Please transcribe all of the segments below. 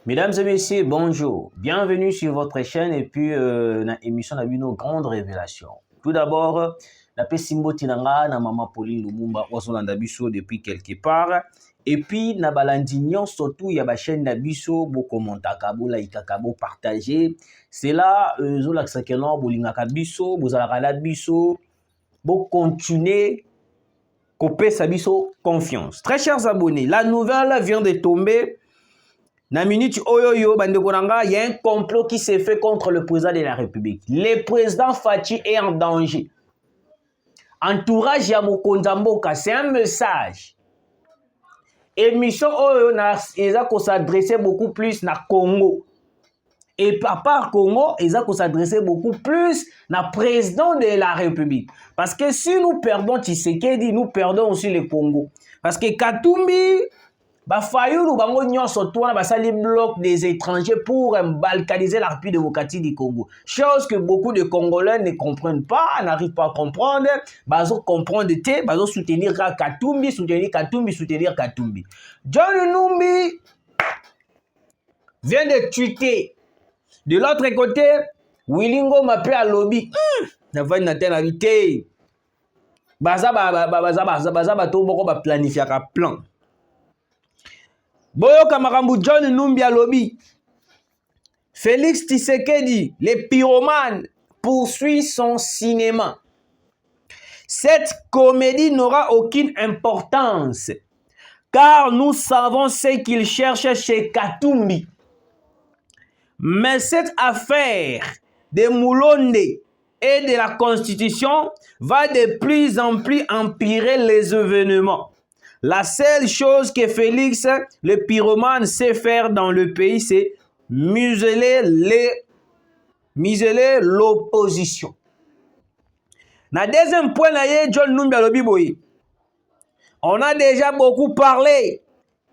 Mesdames et messieurs, bonjour. Bienvenue sur votre chaîne et puis dans l'émission de Grande Révélation. Tout d'abord, la Simbo Tinanga, na Maman Pauline Lumumba, Osonanda Bisso depuis quelque part. Et puis, na balandignon, surtout, il y a la chaîne Nabiso, beaucoup montakabo, laikakabo, partagé. C'est là, zola ksakenon, bolingaka biso, bozalaka biso, bo continuer, couper sa biso confiance. Très chers abonnés, la nouvelle vient de tomber. Na minute oyoyo bandekonanga, il y a un complot qui s'est fait contre le président de la République. Le président Fachi est en danger. Entourage ya Mokonza Mboka, c'est un message. Émission oyo na eza ko s'adresser beaucoup plus na Congo. Et à part Congo, eza ko s'adresser beaucoup plus na président de la République. Parce que si nous perdons Tshisekedi, nous perdons aussi le Congo. Parce que Katumbi Fayulu bango nyonso toana basali bloc des étrangers pour balkaniser la République démocratique du Congo. Chose que beaucoup de Congolais ne comprennent pas, n'arrivent pas à comprendre. Bazo comprendre te, bazo soutenir Katumbi, soutenir Katumbi, soutenir Katumbi. John Numbi vient de tweeter. De l'autre côté, Wilingo m'appelle à lobby. Na va na tena vite. Baza bato boko ba planifier un plan. Boyo Kamarambu John Numbi à lobby. Félix Tshisekedi, le pyromane, poursuit son cinéma. Cette comédie n'aura aucune importance, car nous savons ce qu'il cherche chez Katumbi. Mais cette affaire de Moulonde et de la Constitution va de plus en plus empirer les événements. La seule chose que Félix, le pyromane, sait faire dans le pays, c'est museler l'opposition. Na deuxième point, John Numbi alobi boye. On a déjà beaucoup parlé.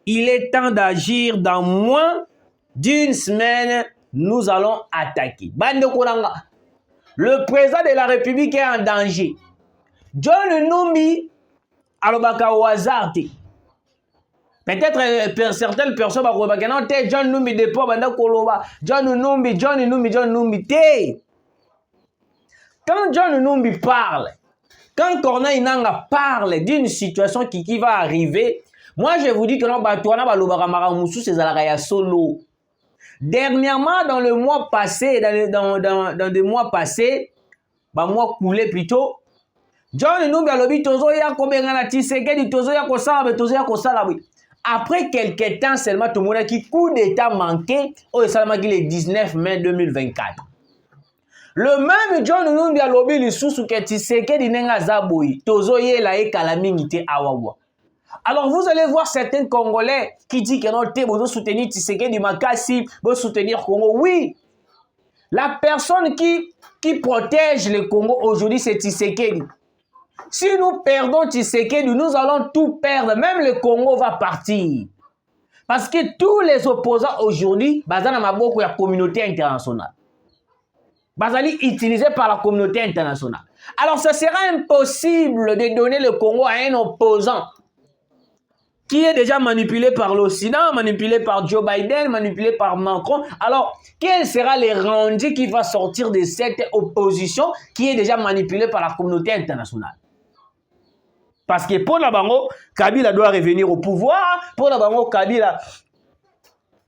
Il est temps d'agir. Dans moins d'une semaine, nous allons attaquer. Bande Kuranga. Le président de la République est en danger. John Numbi alobaka au hasard. Peut-être certaines personnes vont dire John Numbi de pas banda koloba. John Numbi. Quand John Numbi parle, quand Corneille Nanga parle d'une situation qui va arriver, moi je vous dis que non batuana balobaka maramusu c'est zalakaya solo. Dernièrement, dans le mois passé, dans des mois passés, mois coulé plutôt, John Numbi alobi tozo ya kobengana Tshisekedi tozo ya kosala. Après quelques temps seulement tout le monde qui coup d'état manqué au salamaki le 19 mai 2024. Le même John Numbi alobi lisusu ke Tshisekedi nenga zaboyi tozo ye la e kalamingite awawa. Alors vous allez voir certains Congolais qui disent que non te bozo soutenir Tshisekedi makasi, bozo soutenir Congo. Oui. La personne qui protège le Congo aujourd'hui c'est Tshisekedi. Si nous perdons Tshisekedi, nous allons tout perdre. Même le Congo va partir. Parce que tous les opposants aujourd'hui, bazana maboko ya communauté internationale. Bazali utilisé par la communauté internationale. Alors, ce sera impossible de donner le Congo à un opposant qui est déjà manipulé par l'Occident, manipulé par Joe Biden, manipulé par Macron. Alors, quel sera le rendu qui va sortir de cette opposition qui est déjà manipulée par la communauté internationale? Parce que pour la bango, Kabila doit revenir au pouvoir. Pour la bango, Kabila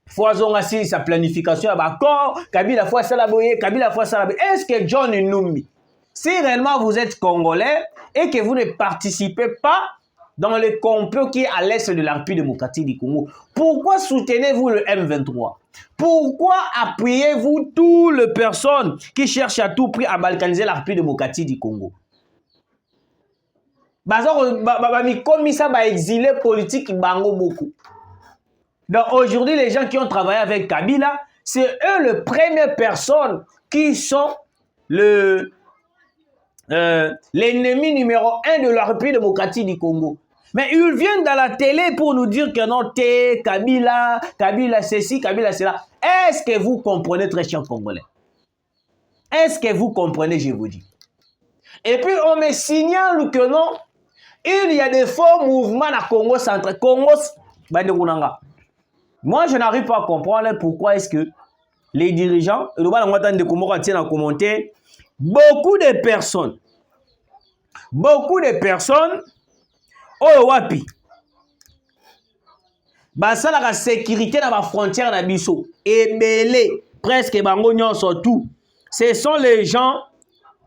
foison assis sa planification à Bakor. Kabila fois salaboye, Kabila fois salaboye. Est-ce que John Numbi, si réellement vous êtes Congolais et que vous ne participez pas dans le complot qui est à l'est de la République démocratique du Congo, pourquoi soutenez-vous le M23? Pourquoi appuyez-vous toutes les personnes qui cherchent à tout prix à balkaniser la République démocratique du Congo? Exilé politique bango beaucoup. Donc aujourd'hui, les gens qui ont travaillé avec Kabila, c'est eux les premières personnes qui sont l'ennemi numéro 1 de la République démocratique du Congo. Mais ils viennent dans la télé pour nous dire que non, Kabila ceci, Kabila cela. Est-ce que vous comprenez, très chers Congolais? Est-ce que vous comprenez, je vous dis? Et puis on me signale que non, il y a des faux mouvements à Congo central. Congo, Moi, je n'arrive pas à comprendre pourquoi est-ce que les dirigeants, beaucoup de personnes, oh wapi, basala la sécurité dans la frontière na biso, ebele, presque bango nyonso tout. Ce sont les gens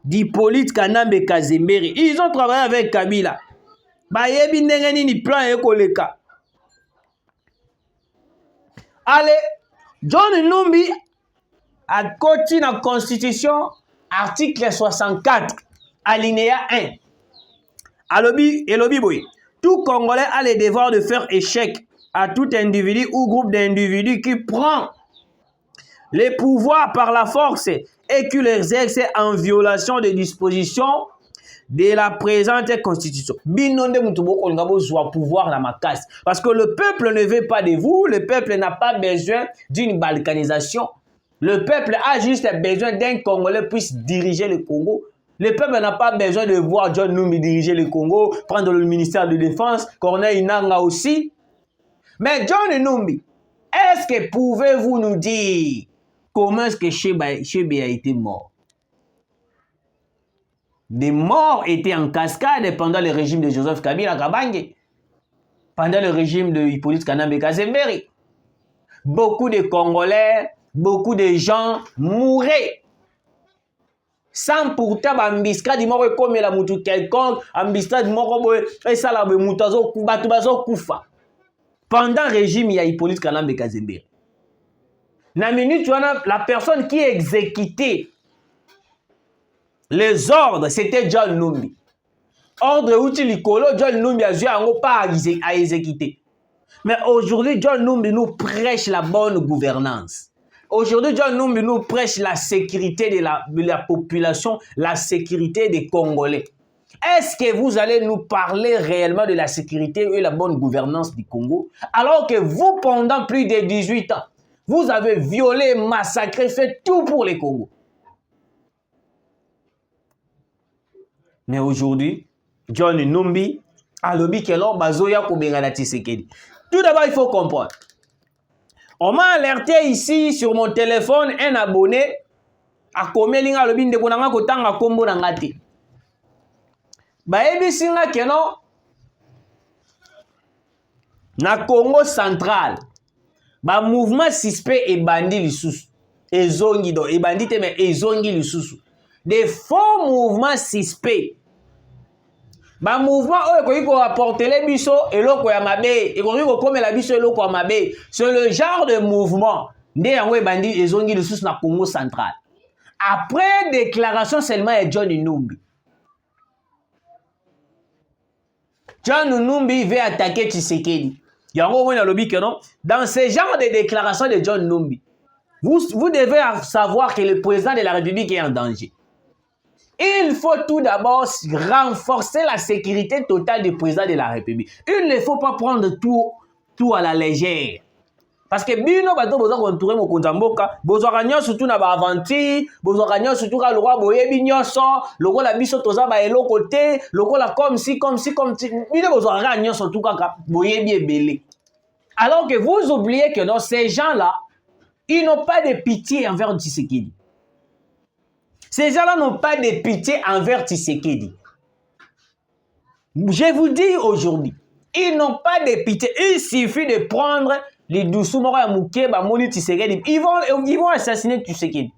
d'Hippolyte Kanambe Kazemberi. Ils ont travaillé avec Kabila. Bayebi ndenge nini plan ekoleka. Allez, John Numbi a coté la Constitution, article 64, alinéa 1. Alobi boy. Tout Congolais a le devoir de faire échec à tout individu ou groupe d'individus qui prend les pouvoirs par la force et qui les exerce en violation des dispositions de la présente constitution. Parce que le peuple ne veut pas de vous, le peuple n'a pas besoin d'une balkanisation. Le peuple a juste besoin d'un Congolais puisse diriger le Congo. Le peuple n'a pas besoin de voir John Numbi diriger le Congo, prendre le ministère de Défense, Corneille Nangaa aussi. Mais John Numbi, est-ce que pouvez-vous nous dire comment est-ce que Chebe a été mort? Des morts étaient en cascade pendant le régime de Joseph Kabila Kabange, pendant le régime de Hippolyte Kanambe Kazemberi. Beaucoup de Congolais, beaucoup de gens mouraient. Sans pourtant, ambistra di moko comme la mutu quelconque, ambistra di moko boy, et ça la mutazo batubazo kufa. Pendant le régime, il y a Hippolyte Kanambe Kazemberi. Na minute, la personne qui exécutait les ordres, c'était John Numbi. Ordre outil likolo, John Numbi a joué pas à exécuter. Mais aujourd'hui, John Numbi nous prêche la bonne gouvernance. Aujourd'hui, John Numbi nous prêche la sécurité de la population, la sécurité des Congolais. Est-ce que vous allez nous parler réellement de la sécurité et la bonne gouvernance du Congo, alors que vous, pendant plus de 18 ans, vous avez violé, massacré, fait tout pour les Congos? Mais aujourd'hui, John Numbi a lobby que l'on bazoya kobenga Tshisekedi. Tout d'abord, il faut comprendre. On m'a alerté ici sur mon téléphone un abonné à Komelinga lobby ndeko nanga kotanga kombo na ngati. Baebi singa keno na Congo central. Ba mouvement suspect et bandit lisusu. Ezongi do, et bandit mais ezongi lisusu. Des faux mouvements suspects. Ba mouvement oyo ko apporter les biso eloko ya mabe, ko comme la biso eloko ya mabe. C'est le genre de mouvement nde yango bandit ezongi lisusu na Congo central. Après déclaration seulement de John Numbi. John Numbi veut attaquer Tshisekedi. Yango mona lobi que non, dans ce genre de déclaration de John Numbi, vous devez savoir que le président de la République est en danger. Il faut tout d'abord renforcer la sécurité totale du président de la République. Il ne faut pas prendre tout à la légère. Parce que bino bato boza kontourer mokonza mboka, bozwaka nyonso tout na ba aventure, bozwaka nyonso tout ka lwa boyebi nyonso, lokola biso toza ba eloko te, lokola comme si, bino bozwaka nyonso tout kaka boyebi ebele. Alors que vous oubliez que dans ces gens-là, ils n'ont pas de pitié envers Tshisekedi. Ces gens-là n'ont pas de pitié envers Tshisekedi. Je vous dis aujourd'hui, ils n'ont pas de pitié. Il suffit de prendre les Doussou-Mora Mouké, Moni Tshisekedi. Ils vont assassiner Tshisekedi.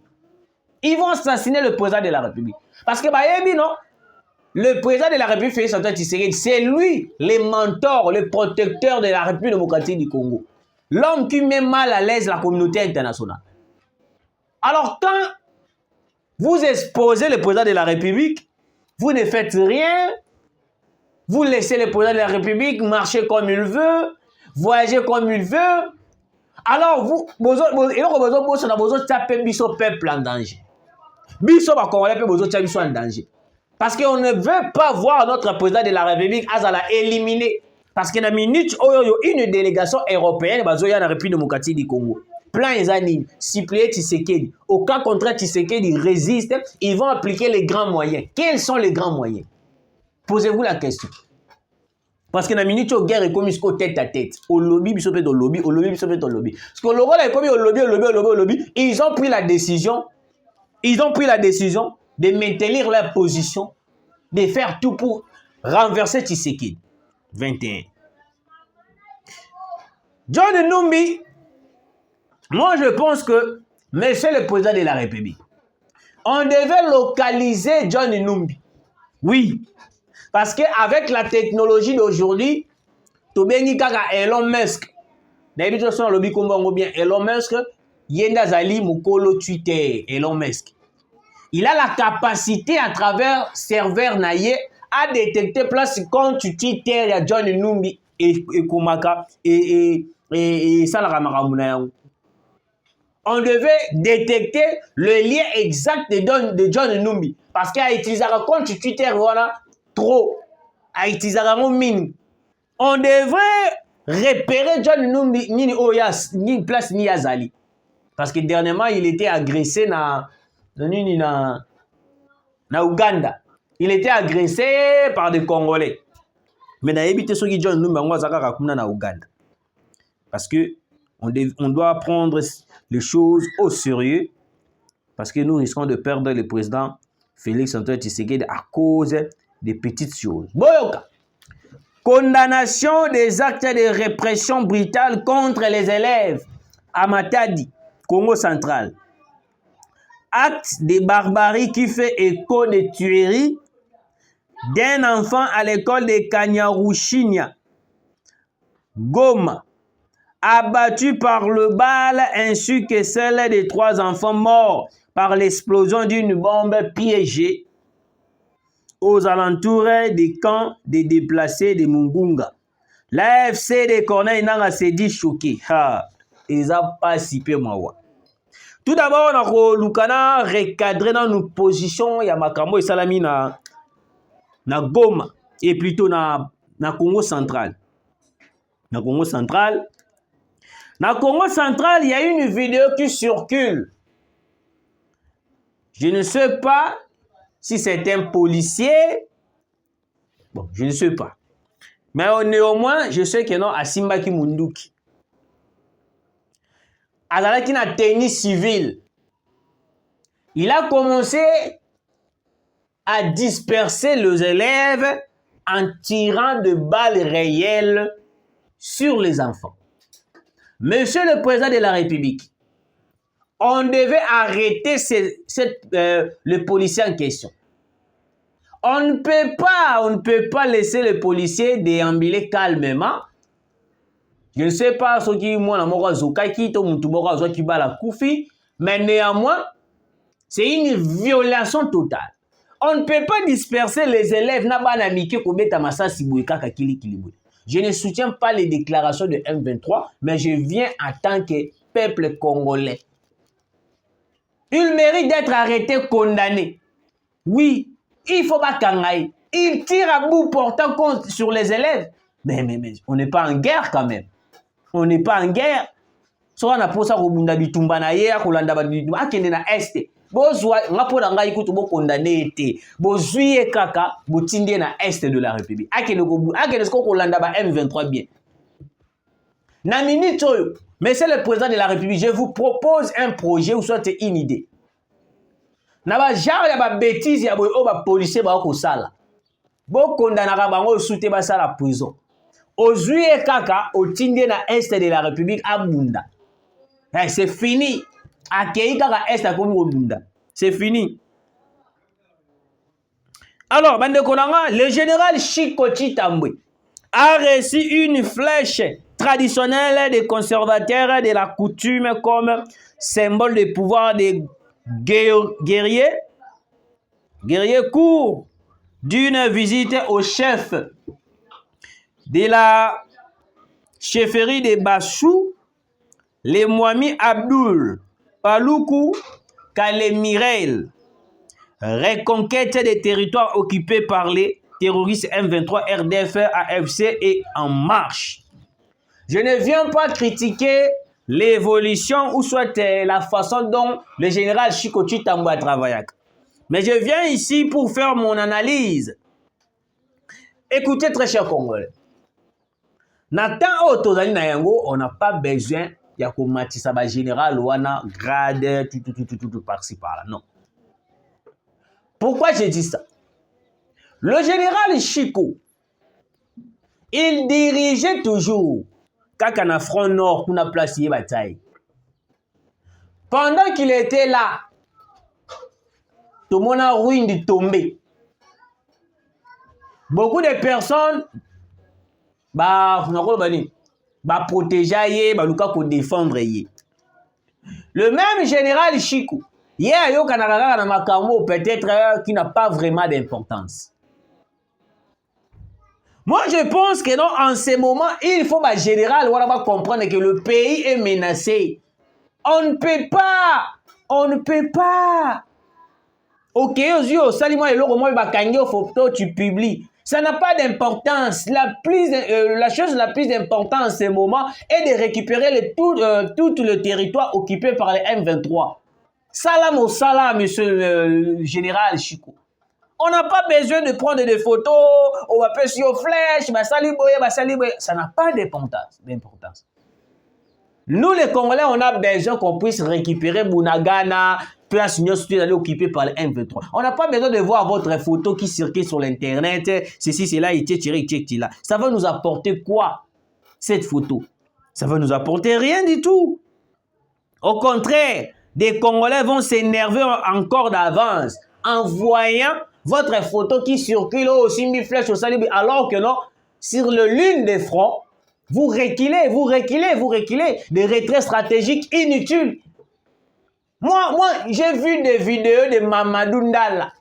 Ils vont assassiner le président de la République. Parce que, non, le président de la République, Félix Antoine Tshisekedi, c'est lui le mentor, le protecteur de la République démocratique du Congo. L'homme qui met mal à l'aise la communauté internationale. Alors, quand vous exposez le président de la République, vous ne faites rien, vous laissez le président de la République marcher comme il veut, voyager comme il veut. Alors vous peuple en danger. Biso ba Congolais pe bozo biso en danger. Parce qu'on ne veut pas voir notre président de la République azala éliminé. Parce que na minute une délégation européenne bazoya na République démocratique du Congo. Plan Ezanine, suppléer Tshisekedi. Au cas contraire, Tshisekedi résiste, ils vont appliquer les grands moyens. Quels sont les grands moyens? Posez-vous la question. Parce que la minute où guerre est comme tête à tête. Au lobby, ils sont au lobby, au lobby, ils sont au lobby. Parce que le rôle est comme au lobby. Ils ont pris la décision. Ils ont pris la décision de maintenir leur position, de faire tout pour renverser Tshisekedi. 21. John Numbi, moi je pense que, monsieur le président de la République, on devait localiser John Numbi. Oui. Parce qu'avec la technologie d'aujourd'hui, Tobengi Kaka Elon Musk, d'habitude son lobby combat bien Elon Musk, Yenda Zali Mukolo Twitter, Elon Musk. Il a la capacité à travers serveur naïe à détecter place compte Twitter ya John Numbi et Kumaka et Salara. On devait détecter le lien exact de John Numbi parce qu'il a utilisé un compte Twitter voilà trop a utilisé un mine. On devrait repérer John Numbi ni place ni Azali parce que dernièrement il était agressé na Ouganda. Il était agressé par des Congolais. Mais na évité ce qui John Numbi na Ouganda parce que on doit prendre les choses au sérieux parce que nous risquons de perdre le président Félix Antoine Tshisekedi à cause des petites choses. Boyoka. Condamnation des actes de répression brutale contre les élèves à Matadi, Congo central. Acte de barbarie qui fait écho de tueries d'un enfant à l'école de Kanyaruchinya, Goma, abattu par le bal ainsi que celle de 3 enfants morts par l'explosion d'une bombe piégée aux alentours des camps des déplacés de Mungunga. L'AFC de Corneille Nanga s'est dit choqué. Ils n'ont pas si peu mawa. Tout d'abord, on a Lukana recadré dans nos positions. Il y a Makambo et Salami na Goma et plutôt na Congo central. Na Congo central. Dans le Congo central, il y a une vidéo qui circule. Je ne sais pas si c'est un policier. Bon, je ne sais pas. Mais néanmoins, je sais que non, Asimbaki Munduki. Azalaki na tennis civil. Il a commencé à disperser les élèves en tirant de balles réelles sur les enfants. Monsieur le président de la République, on devait arrêter le policier en question. On ne peut pas laisser le policier déambuler calmement. Je ne sais pas ce qui mais néanmoins, c'est une violation totale. On ne peut pas disperser les élèves. Je ne soutiens pas les déclarations de M23, mais je viens en tant que peuple congolais. Il mérite d'être arrêté, condamné. Oui, il faut pas kangaï. Il tire à bout portant compte sur les élèves. Mais on n'est pas en guerre quand même. On n'est pas en guerre. Soit on a posé Robunda Bitumba na ye, Kolanda Bitumba, akende na este. Bozwa ngapoda ngai kutu bo condamné été. Bozuye kaka, botindé na est de la République. Akende sko Kolanda ba M23 bien. Na minute oyo, monsieur le président de la République, je vous propose un projet ou soit une idée. Na ba genre ya ba bêtise ya boy o ba policier ba ko sala. Bo condamna ka bango soute ba sala prison. Ozuye kaka otindé na est de la République abunda. Hey, c'est fini. C'est fini. Alors, le général Chikoti Tambwe a reçu une flèche traditionnelle des conservateurs de la coutume comme symbole de pouvoir des guerriers court d'une visite au chef de la chefferie de Bachou, les Moami Abdul Paloukou Kalemirel, reconquête des territoires occupés par les terroristes M23, RDF, AFC et En Marche. Je ne viens pas critiquer l'évolution ou soit la façon dont le général Chikoti Tambwe travaille. Mais je viens ici pour faire mon analyse. Écoutez, très chers Congolais. Nathan Otozali na yango, on n'a pas besoin de komatisa ba général wana grade tout par-ci par-là. Non. Pourquoi j'ai dit ça? Le général Chico, il dirigeait toujours Kakana Front Nord pour la place bataille. Pendant qu'il était là, tout le monde a ruiné tombé. Beaucoup de personnes protéger, défendre. Le même général Chico, peut-être qui n'a pas vraiment d'importance. Moi, je pense que non, en ce moment, il faut que le général comprendre que le pays est menacé. On ne peut pas. Ok, tu publies. Ça n'a pas d'importance. La chose la plus importante en ce moment est de récupérer tout le territoire occupé par les M23. Salam au salam, monsieur le général Chico. On n'a pas besoin de prendre des photos, on va faire sur flèche, ça n'a pas d'importance. Nous, les Congolais, on a besoin qu'on puisse récupérer Bunagana, place occupée par les M23. On n'a pas besoin de voir votre photo qui circule sur l'Internet, ceci, cela, là. Ça va nous apporter quoi, cette photo? Ça va nous apporter rien du tout. Au contraire, des Congolais vont s'énerver encore d'avance en voyant votre photo qui circule aussi mis flèche au salibi, alors que non, sur le lune des fronts, vous reculez. Des retraits stratégiques inutiles. Moi, j'ai vu des vidéos de Mamadou Ndala.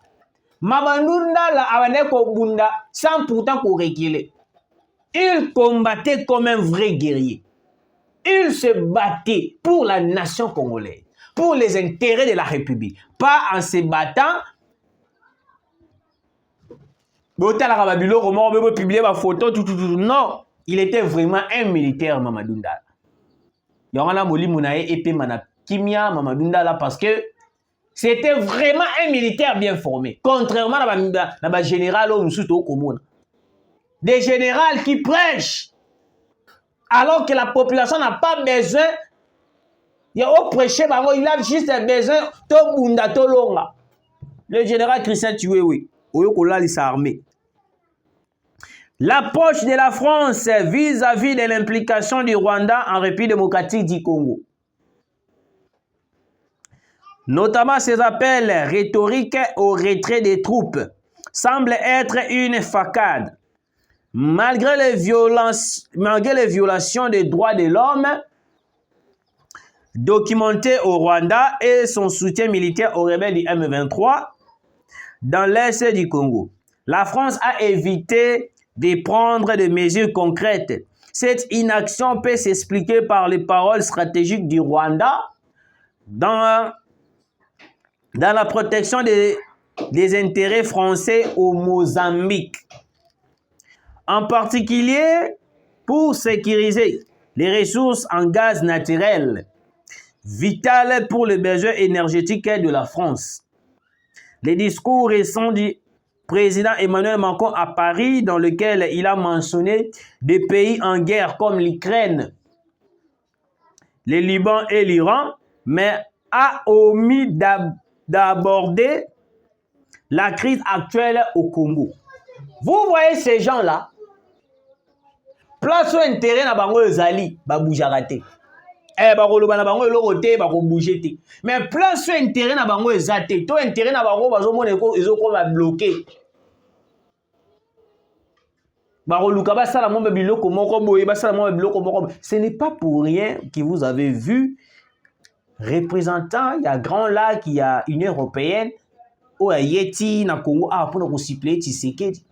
Mamadou Ndala avait Bunda sans pourtant qu'on reculer. Il combattait comme un vrai guerrier. Il se battait pour la nation congolaise, pour les intérêts de la République. Pas en se battant. Non, il était vraiment un militaire, Mamadou Ndala. Yangana Moli Mounae épée Mana Kimia, Mamadou Ndala, parce que c'était vraiment un militaire bien formé. Contrairement à la général des généraux qui prêchent alors que la population n'a pas besoin. Il a prêché, il a juste besoin de Bunda Tolonga. Le général Christian Tuewe, Oyokola l'armée. L'approche de la France vis-à-vis de l'implication du Rwanda en République démocratique du Congo, notamment ses appels rhétoriques au retrait des troupes, semble être une facade. Malgré les violations des droits de l'homme documentées au Rwanda et son soutien militaire aux rebelles du M23 dans l'est du Congo, la France a évité de prendre des mesures concrètes. Cette inaction peut s'expliquer par les paroles stratégiques du Rwanda dans la protection des intérêts français au Mozambique, en particulier pour sécuriser les ressources en gaz naturel, vitales pour les besoins énergétiques de la France. Les discours récents du président Emmanuel Macron à Paris, dans lequel il a mentionné des pays en guerre comme l'Ukraine, le Liban et l'Iran, mais a omis d'aborder la crise actuelle au Congo. Vous voyez ces gens-là, place au intérêt na bango ezali baboujarate. Bakoloba na bango eloko te bakobouger te. Mais place au intérêt na bango ezate, to intérêt na bango bazomona ezokoma bloqué. Ce n'est pas pour rien que vous avez vu représentant, il y a Grand Lac, il y a Union Européenne, ou Yeti, na Congo, pour Tshisekedi.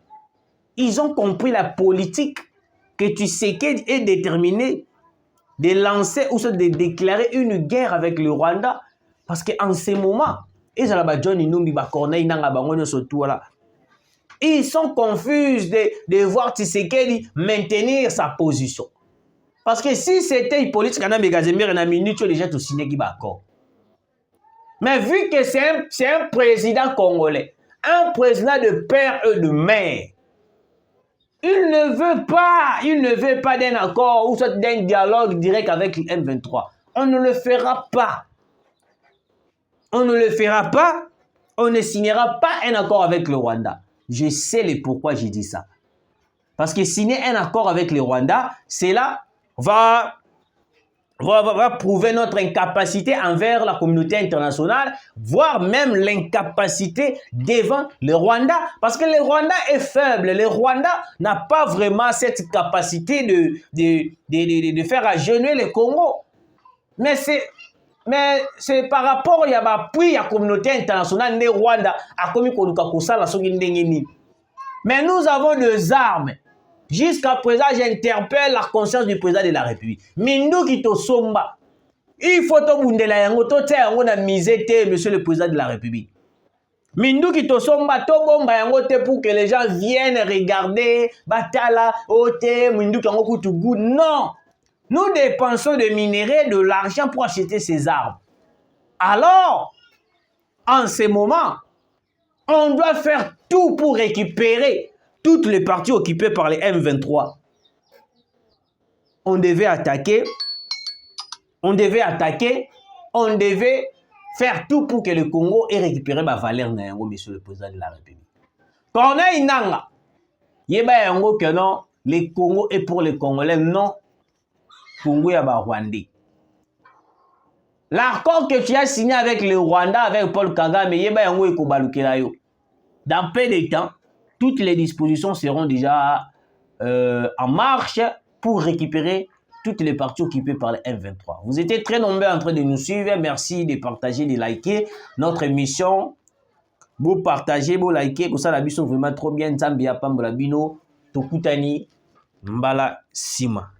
Ils ont compris la politique que Tshisekedi est déterminé de lancer ou de déclarer une guerre avec le Rwanda, parce qu'en ce moment, ils sont confus de voir Tshisekedi maintenir sa position. Parce que si c'était Hippolyte Kana Megazemir, déjà tout signé qui va accord. Mais vu que c'est un président congolais, un président de père et de mère, il ne veut pas d'un accord ou soit d'un dialogue direct avec le M23. On ne le fera pas. On ne le fera pas. On ne signera pas un accord avec le Rwanda. Je sais le pourquoi j'ai dit ça. Parce que signer un accord avec le Rwanda, cela va prouver notre incapacité envers la communauté internationale, voire même l'incapacité devant le Rwanda. Parce que le Rwanda est faible. Le Rwanda n'a pas vraiment cette capacité de faire agenouiller le Congo. Mais c'est par rapport à l'appui à la communauté internationale de Rwanda à mais nous avons des armes. Jusqu'à présent, j'interpelle la conscience du président de la République. Mindu Kito Somba. Il faut que monsieur le président de la République. Mindu Kito Somba, pour que les gens viennent regarder. Batala, Ote, Mindu Kango Kutugu. Non. Nous dépensons de minerais, de l'argent pour acheter ces armes. Alors, en ce moment, on doit faire tout pour récupérer toutes les parties occupées par les M23. On devait attaquer, on devait faire tout pour que le Congo ait récupéré ma valeur, monsieur le président de la République. Corneille Nanga, yeba yango que non, le Congo est pour les Congolais, non, Congo yaba Rwandais. L'accord que tu as signé avec le Rwanda, avec Paul Kagame, yeba yango ekobalukela yo. Dans peu de temps, toutes les dispositions seront déjà en marche pour récupérer toutes les parties occupées par les M23. Vous étiez très nombreux en train de nous suivre. Merci de partager, de liker notre émission. Vous partagez, vous likez. Pour ça, la mission vraiment trop bien. Zambia Pambola Bino, Tokutani, Mbala Sima.